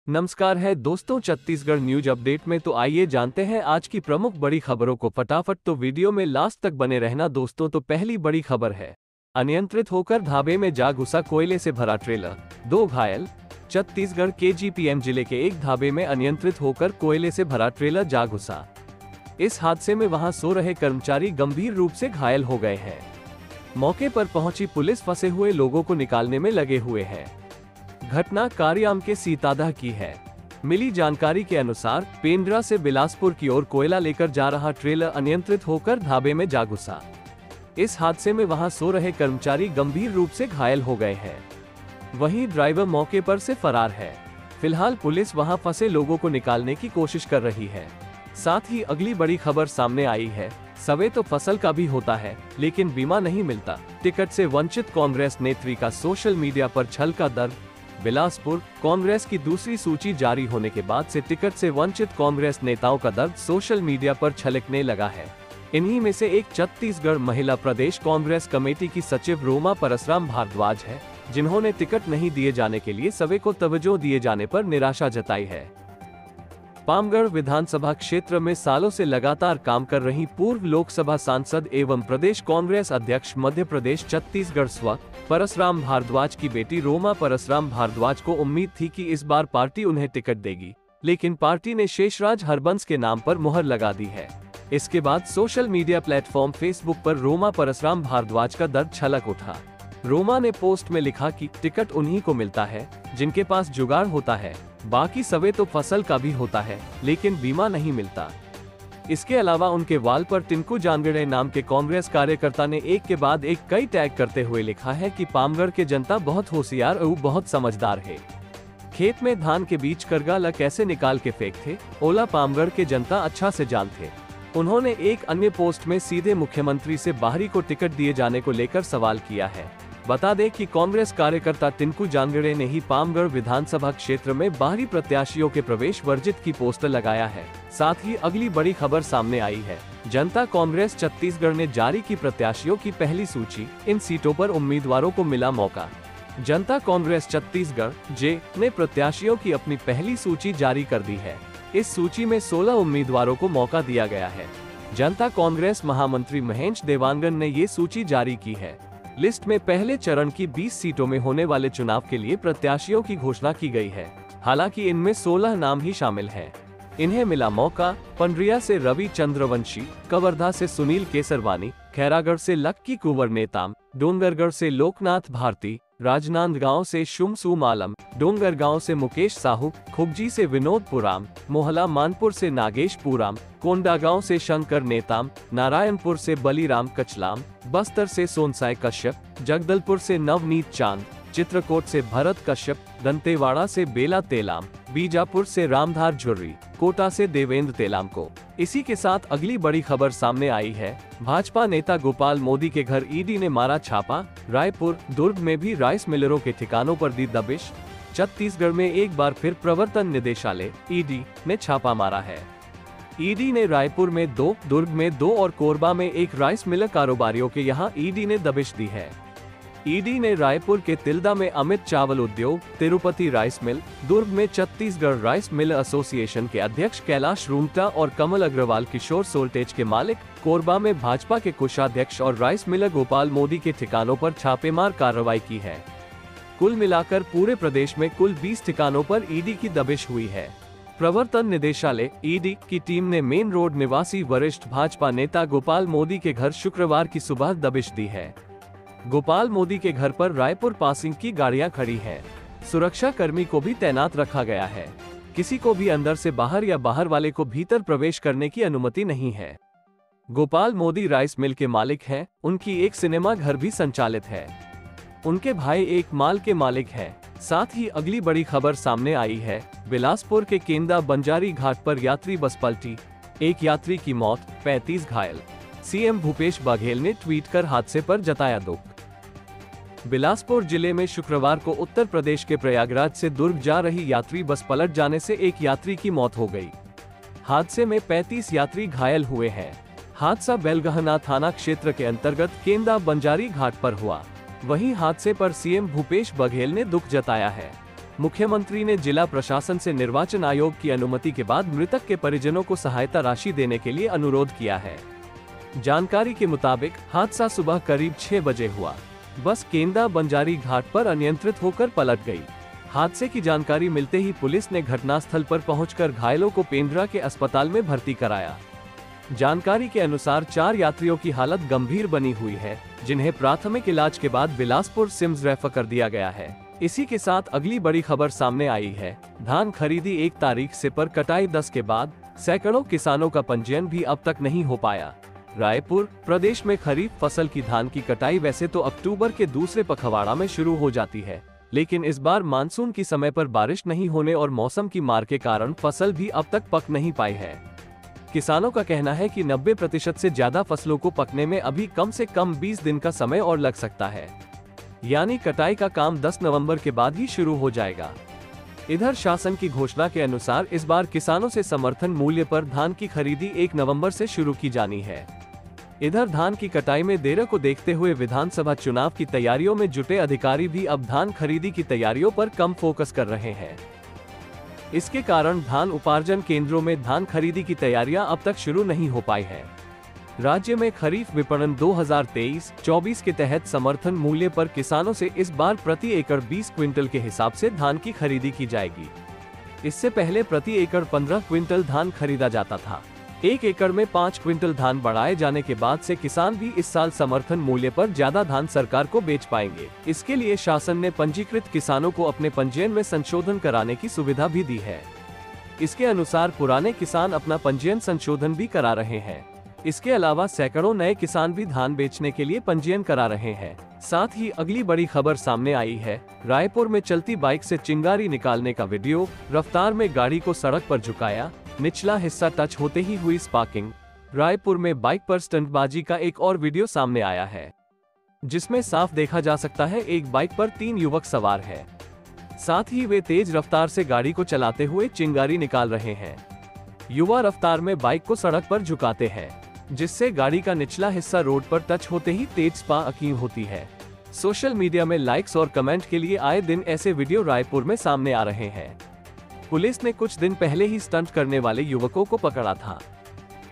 नमस्कार है दोस्तों, छत्तीसगढ़ न्यूज अपडेट में तो आइए जानते हैं आज की प्रमुख बड़ी खबरों को फटाफट। तो वीडियो में लास्ट तक बने रहना दोस्तों। तो पहली बड़ी खबर है, अनियंत्रित होकर ढाबे में जा घुसा कोयले से भरा ट्रेलर, 2 घायल। छत्तीसगढ़ के जीपीएम जिले के एक ढाबे में अनियंत्रित होकर कोयले से भरा ट्रेलर जा घुसा। इस हादसे में वहां सो रहे कर्मचारी गंभीर रूप से घायल हो गए हैं। मौके पर पहुंची पुलिस फंसे हुए लोगों को निकालने में लगे हुए हैं। घटना कारियाम के सीतादह की है। मिली जानकारी के अनुसार पेंड्रा से बिलासपुर की ओर कोयला लेकर जा रहा ट्रेलर अनियंत्रित होकर ढाबे में जा घुसा। इस हादसे में वहां सो रहे कर्मचारी गंभीर रूप से घायल हो गए हैं। वहीं ड्राइवर मौके पर से फरार है। फिलहाल पुलिस वहां फंसे लोगों को निकालने की कोशिश कर रही है। साथ ही अगली बड़ी खबर सामने आई है, सवे तो फसल का भी होता है लेकिन बीमा नहीं मिलता। टिकट से वंचित कांग्रेस नेत्री का सोशल मीडिया पर छलका दर्द। बिलासपुर कांग्रेस की दूसरी सूची जारी होने के बाद से टिकट से वंचित कांग्रेस नेताओं का दर्द सोशल मीडिया पर छलकने लगा है। इन्हीं में से एक छत्तीसगढ़ महिला प्रदेश कांग्रेस कमेटी की सचिव रोमा परसराम भारद्वाज है, जिन्होंने टिकट नहीं दिए जाने के लिए सवे को तवज्जो दिए जाने पर निराशा जताई है। पामगढ़ विधानसभा क्षेत्र में सालों से लगातार काम कर रही पूर्व लोकसभा सांसद एवं प्रदेश कांग्रेस अध्यक्ष मध्य प्रदेश छत्तीसगढ़ स्व परसराम भारद्वाज की बेटी रोमा परसराम भारद्वाज को उम्मीद थी कि इस बार पार्टी उन्हें टिकट देगी, लेकिन पार्टी ने शेषराज हरबंस के नाम पर मुहर लगा दी है। इसके बाद सोशल मीडिया प्लेटफॉर्म फेसबुक पर रोमा परसराम भारद्वाज का दर्द छलक उठा। रोमा ने पोस्ट में लिखा कि टिकट उन्हीं को मिलता है जिनके पास जुगाड़ होता है, बाकी सवे तो फसल का भी होता है लेकिन बीमा नहीं मिलता। इसके अलावा उनके वाल पर टिंकू जानगड़े नाम के कांग्रेस कार्यकर्ता ने एक के बाद एक कई टैग करते हुए लिखा है कि पामगढ़ के जनता बहुत होशियार और बहुत समझदार है। खेत में धान के बीच करगाला कैसे निकाल के फेंकते, ओला पामगढ़ के जनता अच्छा से जानते। उन्होंने एक अन्य पोस्ट में सीधे मुख्यमंत्री से बाहरी को टिकट दिए जाने को लेकर सवाल किया है। बता दें कि कांग्रेस कार्यकर्ता टिंकू जानगड़े ने ही पामगढ़ विधानसभा क्षेत्र में बाहरी प्रत्याशियों के प्रवेश वर्जित की पोस्टर लगाया है। साथ ही अगली बड़ी खबर सामने आई है, जनता कांग्रेस छत्तीसगढ़ ने जारी की प्रत्याशियों की पहली सूची। इन सीटों पर उम्मीदवारों को मिला मौका। जनता कांग्रेस छत्तीसगढ़ जे ने प्रत्याशियों की अपनी पहली सूची जारी कर दी है। इस सूची में 16 उम्मीदवारों को मौका दिया गया है। जनता कांग्रेस महामंत्री महेश देवांगन ने ये सूची जारी की है। लिस्ट में पहले चरण की 20 सीटों में होने वाले चुनाव के लिए प्रत्याशियों की घोषणा की गई है। हालांकि इनमें 16 नाम ही शामिल हैं। इन्हें मिला मौका। पंडरिया से रवि चंद्रवंशी, कवर्धा से सुनील केसरवानी, खैरागढ़ से लक्की कुंवर नेताम, डोंगरगढ़ से लोकनाथ भारती, राजनांदगांव से शुमसू मालम, डोंगरगांव से मुकेश साहू, खुगजी से विनोद पुराम, मोहला मानपुर से नागेश पुराम, कोंडागांव से शंकर नेताम, नारायणपुर से बलीराम कचलाम, बस्तर से सोनसाय कश्यप, जगदलपुर से नवनीत चांद, चित्रकोट से भरत कश्यप, दंतेवाड़ा से बेला तेलाम, बीजापुर से रामधार झुर्री, कोटा से देवेंद्र तेलाम को। इसी के साथ अगली बड़ी खबर सामने आई है, भाजपा नेता गोपाल मोदी के घर ईडी ने मारा छापा। रायपुर, दुर्ग में भी राइस मिलरों के ठिकानों पर दी दबिश। छत्तीसगढ़ में एक बार फिर प्रवर्तन निदेशालय ईडी ने छापा मारा है। ईडी ने रायपुर में 2, दुर्ग में 2 और कोरबा में 1 राइस मिलर कारोबारियों के यहाँ ईडी ने दबिश दी है। ईडी ने रायपुर के तिल्दा में अमित चावल उद्योग, तिरुपति राइस मिल, दुर्ग में छत्तीसगढ़ राइस मिल एसोसिएशन के अध्यक्ष कैलाश रूंगटा और कमल अग्रवाल किशोर सोल्टेज के मालिक, कोरबा में भाजपा के कोषाध्यक्ष और राइस मिलर गोपाल मोदी के ठिकानों पर छापेमार कार्रवाई की है। कुल मिलाकर पूरे प्रदेश में कुल 20 ठिकानों पर ईडी की दबिश हुई है। प्रवर्तन निदेशालय ईडी की टीम ने मेन रोड निवासी वरिष्ठ भाजपा नेता गोपाल मोदी के घर शुक्रवार की सुबह दबिश दी है। गोपाल मोदी के घर पर रायपुर पासिंग की गाड़ियां खड़ी हैं। सुरक्षा कर्मी को भी तैनात रखा गया है। किसी को भी अंदर से बाहर या बाहर वाले को भीतर प्रवेश करने की अनुमति नहीं है। गोपाल मोदी राइस मिल के मालिक हैं। उनकी एक सिनेमा घर भी संचालित है। उनके भाई एक माल के मालिक हैं। साथ ही अगली बड़ी खबर सामने आई है, बिलासपुर के केंदा बंजारी घाट पर यात्री बस पलटी, 1 यात्री की मौत, 35 घायल। सीएम भूपेश बघेल ने ट्वीट कर हादसे पर जताया दुख। बिलासपुर जिले में शुक्रवार को उत्तर प्रदेश के प्रयागराज से दुर्ग जा रही यात्री बस पलट जाने से 1 यात्री की मौत हो गई। हादसे में 35 यात्री घायल हुए हैं। हादसा बेलगहना थाना क्षेत्र के अंतर्गत केंदा बंजारी घाट पर हुआ। वहीं हादसे पर सीएम भूपेश बघेल ने दुख जताया है। मुख्यमंत्री ने जिला प्रशासन से निर्वाचन आयोग की अनुमति के बाद मृतक के परिजनों को सहायता राशि देने के लिए अनुरोध किया है। जानकारी के मुताबिक हादसा सुबह करीब 6 बजे हुआ। बस केंदा बंजारी घाट पर अनियंत्रित होकर पलट गई। हादसे की जानकारी मिलते ही पुलिस ने घटनास्थल पर पहुंचकर घायलों को पेंड्रा के अस्पताल में भर्ती कराया। जानकारी के अनुसार 4 यात्रियों की हालत गंभीर बनी हुई है, जिन्हें प्राथमिक इलाज के बाद बिलासपुर सिम्स रेफर कर दिया गया है। इसी के साथ अगली बड़ी खबर सामने आई है। धान खरीदी 1 तारीख से पर कटाई 10 के बाद सैकड़ों किसानों का पंजीयन भी अब तक नहीं हो पाया। रायपुर प्रदेश में खरीफ फसल की धान की कटाई वैसे तो अक्टूबर के दूसरे पखवाड़ा में शुरू हो जाती है, लेकिन इस बार मानसून की समय पर बारिश नहीं होने और मौसम की मार के कारण फसल भी अब तक पक नहीं पाई है। किसानों का कहना है कि 90% से ज्यादा फसलों को पकने में अभी कम से कम 20 दिन का समय और लग सकता है, यानी कटाई का काम 10 नवंबर के बाद ही शुरू हो जाएगा। इधर शासन की घोषणा के अनुसार इस बार किसानों से समर्थन मूल्य पर धान की खरीदी 1 नवंबर से शुरू की जानी है। इधर धान की कटाई में देर को देखते हुए विधानसभा चुनाव की तैयारियों में जुटे अधिकारी भी अब धान खरीदी की तैयारियों पर कम फोकस कर रहे हैं। इसके कारण धान उपार्जन केंद्रों में धान खरीदी की तैयारियां अब तक शुरू नहीं हो पाई है। राज्य में खरीफ विपणन 2023-24 के तहत समर्थन मूल्य पर किसानों से इस बार प्रति एकड़ 20 क्विंटल के हिसाब से धान की खरीदी की जाएगी। इससे पहले प्रति एकड़ 15 क्विंटल धान खरीदा जाता था। 1 एकड़ में 5 क्विंटल धान बढ़ाए जाने के बाद से किसान भी इस साल समर्थन मूल्य पर ज्यादा धान सरकार को बेच पाएंगे। इसके लिए शासन ने पंजीकृत किसानों को अपने पंजीयन में संशोधन कराने की सुविधा भी दी है। इसके अनुसार पुराने किसान अपना पंजीयन संशोधन भी करा रहे हैं। इसके अलावा सैकड़ों नए किसान भी धान बेचने के लिए पंजीयन करा रहे हैं। साथ ही अगली बड़ी खबर सामने आई है। रायपुर में चलती बाइक से चिंगारी निकालने का वीडियो, रफ्तार में गाड़ी को सड़क पर झुकाया, निचला हिस्सा टच होते ही हुई स्पार्किंग। रायपुर में बाइक पर स्टंटबाजी का एक और वीडियो सामने आया है, जिसमें साफ देखा जा सकता है एक बाइक पर 3 युवक सवार है। साथ ही वे तेज रफ्तार से गाड़ी को चलाते हुए चिंगारी निकाल रहे हैं। युवा रफ्तार में बाइक को सड़क पर झुकाते हैं, जिससे गाड़ी का निचला हिस्सा रोड पर टच होते ही तेज स्पार्किंग होती है। सोशल मीडिया में लाइक्स और कमेंट के लिए आए दिन ऐसे वीडियो रायपुर में सामने आ रहे हैं। पुलिस ने कुछ दिन पहले ही स्टंट करने वाले युवकों को पकड़ा था।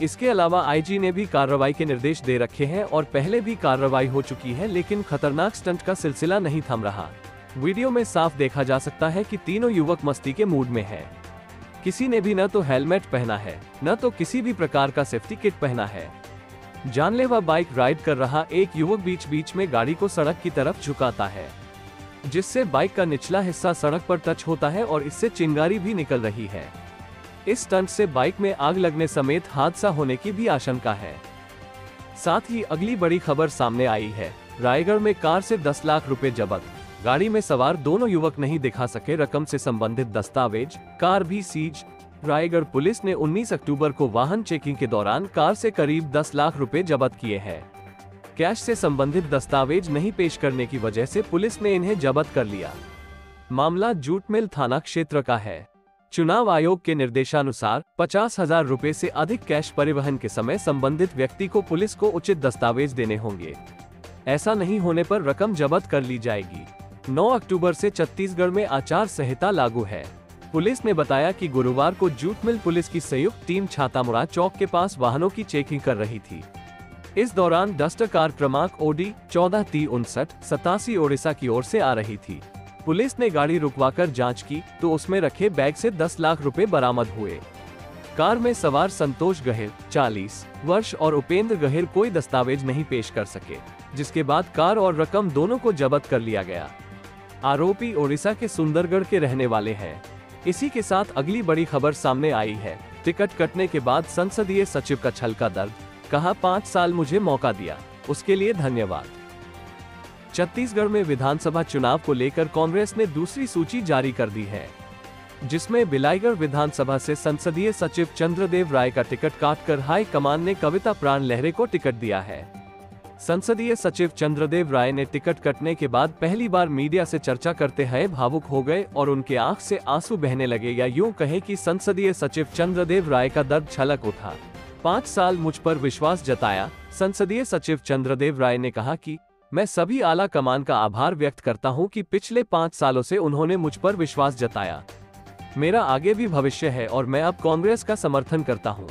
इसके अलावा आईजी ने भी कार्रवाई के निर्देश दे रखे हैं और पहले भी कार्रवाई हो चुकी है, लेकिन खतरनाक स्टंट का सिलसिला नहीं थम रहा। वीडियो में साफ देखा जा सकता है कि तीनों युवक मस्ती के मूड में हैं। किसी ने भी न तो हेलमेट पहना है, न तो किसी भी प्रकार का सेफ्टी किट पहना है। जानलेवा बाइक राइड कर रहा एक युवक बीच बीच में गाड़ी को सड़क की तरफ झुकाता है, जिससे बाइक का निचला हिस्सा सड़क पर टच होता है और इससे चिंगारी भी निकल रही है। इस स्टंट से बाइक में आग लगने समेत हादसा होने की भी आशंका है। साथ ही अगली बड़ी खबर सामने आई है। रायगढ़ में कार से 10 लाख रुपए जब्त। गाड़ी में सवार दोनों युवक नहीं दिखा सके रकम से संबंधित दस्तावेज, कार भी सीज। रायगढ़ पुलिस ने 19 अक्टूबर को वाहन चेकिंग के दौरान कार से करीब 10 लाख रुपए जब्त किए हैं। कैश से संबंधित दस्तावेज नहीं पेश करने की वजह से पुलिस ने इन्हें जब्त कर लिया। मामला जूट मिल थाना क्षेत्र का है। चुनाव आयोग के निर्देशानुसार 50,000 रुपए से अधिक कैश परिवहन के समय संबंधित व्यक्ति को पुलिस को उचित दस्तावेज देने होंगे। ऐसा नहीं होने पर रकम जब्त कर ली जाएगी। 9 अक्टूबर से छत्तीसगढ़ में आचार संहिता लागू है। पुलिस ने बताया कि गुरुवार को जूट मिल पुलिस की संयुक्त टीम छातामुड़ा चौक के पास वाहनों की चेकिंग कर रही थी। इस दौरान डस्टर कार क्रमांक OD 14T5987 ओडिशा की ओर से आ रही थी। पुलिस ने गाड़ी रुकवाकर जांच की तो उसमें रखे बैग से 10 लाख रुपए बरामद हुए। कार में सवार संतोष गहिर 40 वर्ष और उपेंद्र गहिर कोई दस्तावेज नहीं पेश कर सके, जिसके बाद कार और रकम दोनों को जब्त कर लिया गया। आरोपी ओडिशा के सुंदरगढ़ के रहने वाले हैं। इसी के साथ अगली बड़ी खबर सामने आई है। टिकट कटने के बाद संसदीय सचिव का छलका दर्द, कहा 5 साल मुझे मौका दिया, उसके लिए धन्यवाद। छत्तीसगढ़ में विधानसभा चुनाव को लेकर कांग्रेस ने दूसरी सूची जारी कर दी है, जिसमें बिलाईगढ़ विधानसभा से संसदीय सचिव चंद्रदेव राय का टिकट काटकर हाई कमान ने कविता प्राण लहरे को टिकट दिया है। संसदीय सचिव चंद्रदेव राय ने टिकट कटने के बाद पहली बार मीडिया से चर्चा करते हुए भावुक हो गए और उनके आंख से आंसू बहने लगे, या यूं कहे कि संसदीय सचिव चंद्रदेव राय का दर्द छलक उठा। 5 साल मुझ पर विश्वास जताया। संसदीय सचिव चंद्रदेव राय ने कहा कि मैं सभी आला कमान का आभार व्यक्त करता हूं कि पिछले 5 सालों से उन्होंने मुझ पर विश्वास जताया। मेरा आगे भी भविष्य है और मैं अब कांग्रेस का समर्थन करता हूं।